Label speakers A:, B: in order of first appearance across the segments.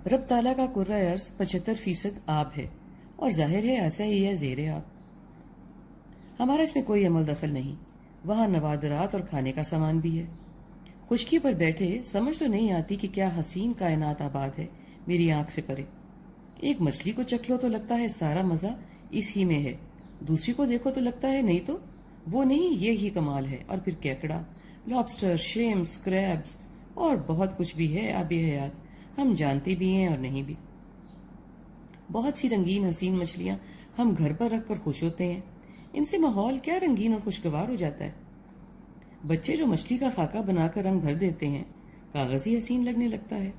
A: رب تعالیٰ کا کرۂ ارض 75% آب ہے اور ظاہر ہے ایسا ہی ہے زیر آب۔ ہمارا اس میں کوئی عمل دخل نہیں۔ وہاں نوادرات اور کھانے کا سامان بھی ہے۔ خشکی پر بیٹھے سمجھ تو نہیں آتی کہ کیا حسین کائنات آباد ہے میری آنکھ سے پرے۔ ایک مچھلی کو چکھ لو تو لگتا ہے سارا مزہ اس ہی میں ہے، دوسری کو دیکھو تو لگتا ہے نہیں تو وہ نہیں، یہ ہی کمال ہے۔ اور پھر کیکڑا، لابسٹر، شریمپس، کریبس اور بہت کچھ بھی ہے آبی حیات، ہم جانتے بھی ہیں اور نہیں بھی۔ بہت سی رنگین حسین مچھلیاں ہم گھر پر رکھ کر خوش ہوتے ہیں، ان سے ماحول کیا رنگین اور خوشگوار ہو جاتا ہے۔ بچے جو مچھلی کا خاکہ بنا کر رنگ بھر دیتے ہیں، کاغذ ہی حسین لگنے لگتا ہے۔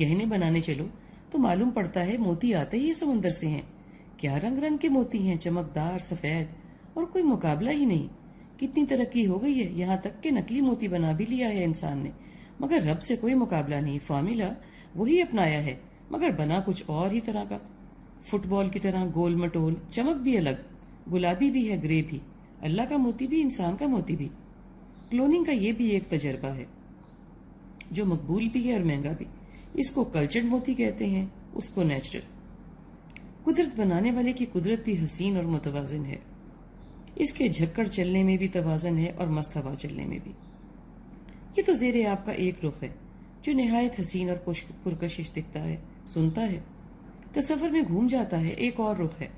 A: گہنے بنانے چلو تو معلوم پڑتا ہے موتی آتے ہی سمندر سے ہیں، کیا رنگ رنگ کے موتی ہیں، چمکدار، سفید، اور کوئی مقابلہ ہی نہیں۔ کتنی ترقی ہو گئی ہے، یہاں تک کہ نقلی موتی بنا بھی لیا ہے انسان نے، مگر رب سے کوئی مقابلہ نہیں۔ فارمولا وہی اپنایا ہے مگر بنا کچھ اور ہی طرح کا، فٹ بال کی طرح گول مٹول، چمک بھی الگ، گلابی بھی ہے، گرے بھی، اللہ کا موتی بھی، انسان کا موتی بھی۔ کلوننگ کا یہ بھی ایک تجربہ ہے جو مقبول بھی ہے اور مہنگا بھی۔ اس کو کلچرڈ موتی کہتے ہیں، اس کو نیچرل۔ قدرت بنانے والے کی قدرت بھی حسین اور متوازن ہے، اس کے جھکڑ چلنے میں بھی توازن ہے اور مست ہوا چلنے میں بھی۔ یہ تو زیر آپ کا ایک رخ ہے جو نہایت حسین اور پرکشش دکھتا ہے، سنتا ہے، تصور میں گھوم جاتا ہے۔ ایک اور رخ ہے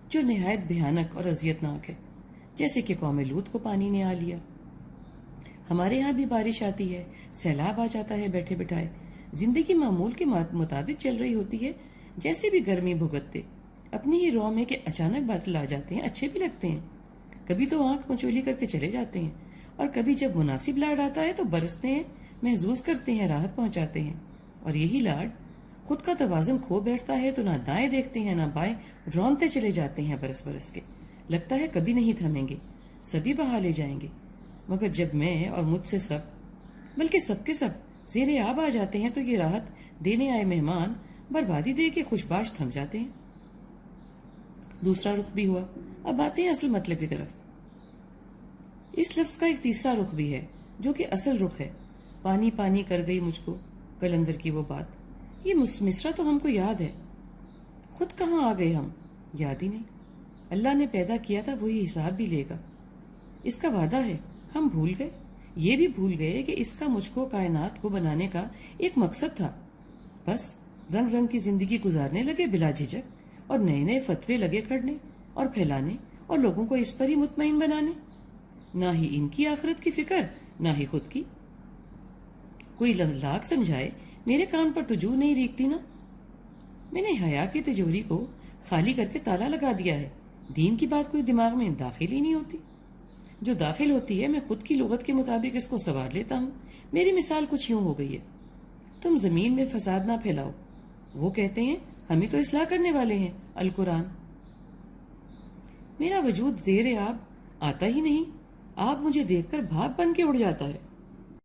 A: جو نہایت بھیانک اور اذیتناک ہے، جیسے کہ قوم لوط کو پانی نے آ لیا۔ ہمارے ہاں بھی بارش آتی ہے، سیلاب آ جاتا ہے بیٹھے بٹھائے، زندگی معمول کے مطابق چل رہی ہوتی ہے، جیسے بھی گرمی بھگتتے اپنی ہی رو میں کہ اچانک بادل آ جاتے ہیں، اچھے بھی لگتے ہیں، کبھی تو آنکھ مچولی کر کے چلے جاتے ہیں، اور کبھی جب مناسب لاڑ آتا ہے تو برستے ہیں، محظوظ کرتے ہیں، راحت پہنچاتے ہیں۔ اور یہی لاڑ خود کا توازن کھو بیٹھتا ہے تو نہ دائیں دیکھتے ہیں نہ بائیں، رونتے چلے جاتے ہیں برس برس کے، لگتا ہے کبھی نہیں تھمیں گے، سبھی بہا لے جائیں گے۔ مگر جب میں اور مجھ سے سب، بلکہ سب کے سب زیر آب آ جاتے ہیں تو یہ راحت دینے آئے مہمان بربادی دے کے خوشباش تھم جاتے ہیں۔ دوسرا رخ بھی ہوا، اب آتے ہیں اصل مطلب کی طرف۔ اس لفظ کا ایک تیسرا رخ بھی ہے جو کہ اصل رخ ہے۔ پانی پانی کر گئی مجھ کو کلندر کی وہ بات، یہ مصرع تو ہم کو یاد ہے، خود کہاں آ گئے ہم، یاد ہی نہیں۔ اللہ نے پیدا کیا تھا وہی حساب بھی لے گا، اس کا وعدہ ہے، ہم بھول گئے، یہ بھی بھول گئے کہ اس کا مجھ کو کائنات کو بنانے کا ایک مقصد تھا۔ بس رنگ رنگ کی زندگی گزارنے لگے بلا جھجک، اور نئے نئے فتوے لگے کرنے اور پھیلانے اور لوگوں کو اس پر ہی مطمئن بنانے، نہ ہی ان کی آخرت کی فکر نہ ہی خود کی۔ کوئی لاکھ سمجھائے میرے کان پر تو جو نہیں ریکتی نا۔ میں نے حیا کی تجوری کو خالی کر کے تالا لگا دیا ہے، دین کی بات کوئی دماغ میں داخل ہی نہیں ہوتی، جو داخل ہوتی ہے میں خود کی لغت کے مطابق اس کو سنوار لیتا ہوں۔ میری مثال کچھ یوں ہو گئی ہے، تم زمین میں فساد نہ پھیلاؤ، وہ کہتے ہیں ہم ہی تو اصلاح کرنے والے ہیں، القرآن۔ میرا وجود زیر آب آتا ہی نہیں، آب مجھے دیکھ کر بھاپ بن کے اڑ جاتا ہے۔